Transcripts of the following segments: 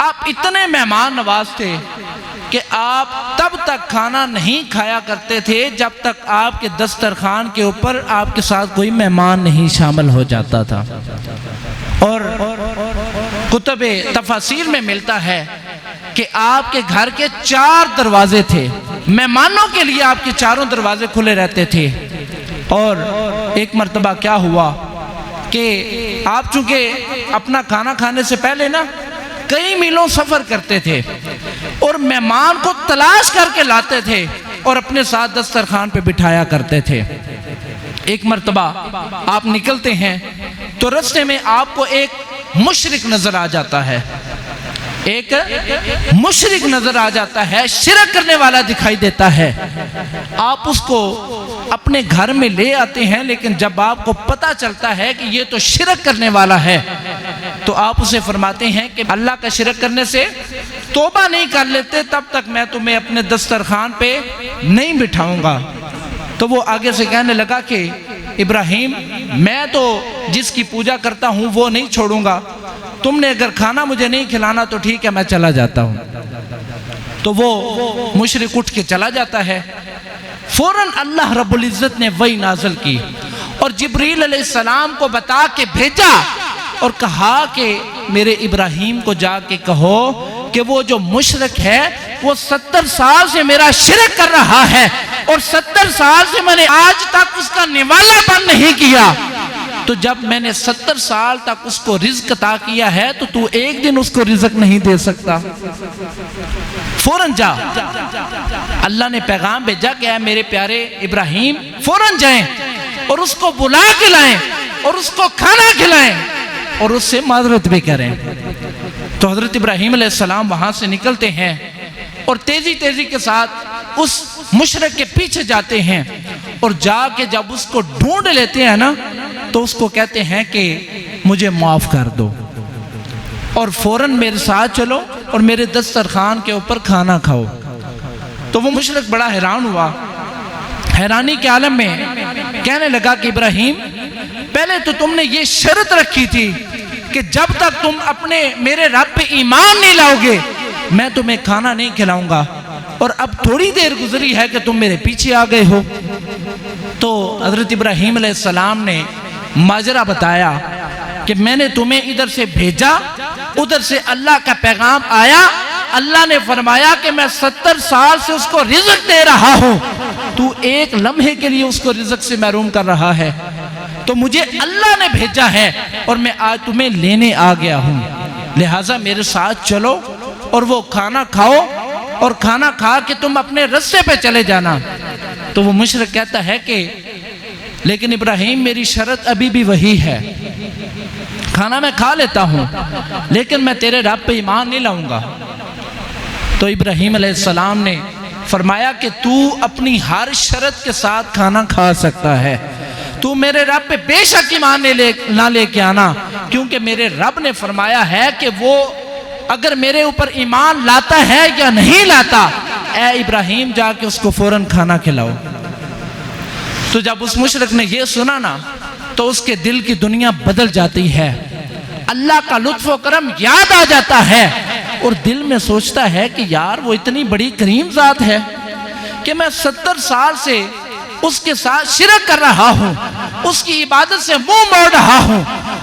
آپ اتنے مہمان نواز تھے کہ آپ تب تک کھانا نہیں کھایا کرتے تھے جب تک آپ کے دسترخوان کے اوپر آپ کے ساتھ کوئی مہمان نہیں شامل ہو جاتا تھا۔ اور کتب تفاسیر میں ملتا ہے کہ آپ کے گھر کے 4 دروازے تھے، مہمانوں کے لیے آپ کے چاروں دروازے کھلے رہتے تھے۔ اور ایک مرتبہ کیا ہوا کہ آپ چونکہ اپنا کھانا کھانے سے پہلے کئی میلوں سفر کرتے تھے اور مہمان کو تلاش کر کے لاتے تھے اور اپنے ساتھ دسترخوان پہ بٹھایا کرتے تھے۔ ایک مرتبہ آپ نکلتے ہیں تو رستے میں آپ کو ایک مشرک نظر آ جاتا ہے، ایک مشرک نظر آ جاتا ہے، شرک کرنے والا دکھائی دیتا ہے۔ آپ اس کو اپنے گھر میں لے آتے ہیں، لیکن جب آپ کو پتہ چلتا ہے کہ یہ تو شرک کرنے والا ہے تو آپ اسے فرماتے ہیں کہ اللہ کا شرک کرنے سے توبہ نہیں کر لیتے تب تک میں تمہیں اپنے دسترخوان پہ نہیں بٹھاؤں گا۔ تو وہ آگے سے کہنے لگا کہ ابراہیم، میں تو جس کی پوجا کرتا ہوں وہ نہیں چھوڑوں گا، تم نے اگر کھانا مجھے نہیں کھلانا تو ٹھیک ہے، میں چلا جاتا ہوں۔ تو وہ مشرک اٹھ کے چلا جاتا ہے۔ فوراً اللہ رب العزت نے وحی نازل کی اور جبریل علیہ السلام کو بتا کے بھیجا اور کہا کہ میرے ابراہیم کو جا کے کہو کہ وہ جو مشرک ہے وہ 70 سال سے میرا شرک کر رہا ہے اور 70 سال سے میں نے آج تک اس کا نوالا بند نہیں کیا، تو جب میں نے 70 سال تک اس کو رزق عطا کیا ہے تو تو ایک دن اس کو رزق نہیں دے سکتا۔ فوراً جا، اللہ نے پیغام بھیجا کہ اے میرے پیارے ابراہیم فوراً جائیں اور اس کو بلا کے لائیں اور اس کو کھانا کھلائیں اور اس سے معذرت بھی کریں۔ تو حضرت ابراہیم علیہ السلام وہاں سے نکلتے ہیں اور تیزی تیزی کے ساتھ اس مشرک کے پیچھے جاتے ہیں اور جا کے جب اس کو ڈھونڈ لیتے ہیں تو اس کو کہتے ہیں کہ مجھے معاف کر دو اور فوراً میرے ساتھ چلو اور میرے دسترخوان کے اوپر کھانا کھاؤ۔ تو وہ مشرک بڑا حیران ہوا، حیرانی کے عالم میں کہنے لگا کہ ابراہیم، پہلے تو تم نے یہ شرط رکھی تھی کہ جب تک تم اپنے میرے رب پہ ایمان نہیں لاؤ گے میں تمہیں کھانا نہیں کھلاؤں گا، اور اب تھوڑی دیر گزری ہے کہ تم میرے پیچھے آ گئے ہو۔ تو حضرت ابراہیم علیہ السلام نے ماجرا بتایا کہ میں نے تمہیں ادھر سے بھیجا، ادھر سے اللہ کا پیغام آیا، اللہ نے فرمایا کہ میں 70 سال سے اس کو رزق دے رہا ہوں، تو ایک لمحے کے لیے اس کو رزق سے محروم کر رہا ہے، تو مجھے اللہ نے بھیجا ہے اور میں آج تمہیں لینے آ گیا ہوں، لہٰذا میرے ساتھ چلو اور وہ کھانا کھاؤ اور کھانا کھا کے تم اپنے رستے پہ چلے جانا۔ تو وہ مشرک کہتا ہے کہ لیکن ابراہیم میری شرط ابھی بھی وہی ہے، کھانا میں کھا لیتا ہوں لیکن میں تیرے رب پہ ایمان نہیں لاؤں گا۔ تو ابراہیم علیہ السلام نے فرمایا کہ تو اپنی ہر شرط کے ساتھ کھانا کھا سکتا ہے، تو میرے رب پہ بے شک ایمان نہ لے کے آنا، کیونکہ میرے رب نے فرمایا ہے کہ وہ اگر میرے اوپر ایمان لاتا ہے یا نہیں لاتا، اے ابراہیم جا کے اس کو فوراً کھانا کھلاؤ۔ تو جب اس مشرک نے یہ سنا تو اس کے دل کی دنیا بدل جاتی ہے، اللہ کا لطف و کرم یاد آ جاتا ہے اور دل میں سوچتا ہے کہ یار وہ اتنی بڑی کریم ذات ہے کہ میں 70 سال سے اس کے ساتھ شرک کر رہا ہوں، اس کی عبادت سے منہ موڑ رہا ہوں،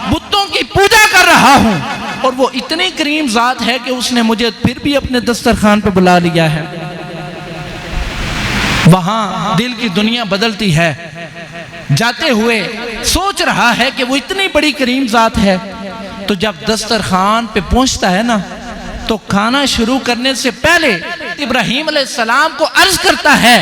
بتوں کی پوجا کر رہا ہوں، اور وہ اتنی کریم ذات ہے کہ اس نے مجھے پھر بھی اپنے دسترخوان پہ بلا لیا ہے۔ وہاں دل کی دنیا بدلتی ہے، جاتے ہوئے سوچ رہا ہے کہ وہ اتنی بڑی کریم ذات ہے، تو جب دسترخوان پہ پہنچتا ہے تو کھانا شروع کرنے سے پہلے ابراہیم علیہ السلام کو عرض کرتا ہے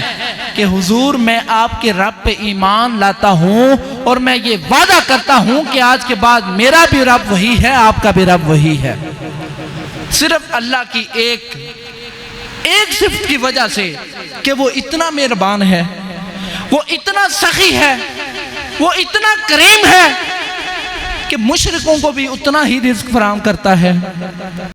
کہ حضور میں آپ کے رب پہ ایمان لاتا ہوں اور میں یہ وعدہ کرتا ہوں کہ آج کے بعد میرا بھی رب وہی ہے، آپ کا بھی رب وہی ہے۔ صرف اللہ کی ایک صفت کی وجہ سے کہ وہ اتنا مہربان ہے، وہ اتنا سخی ہے، وہ اتنا کریم ہے کہ مشرکوں کو بھی اتنا ہی رزق فراہم کرتا ہے۔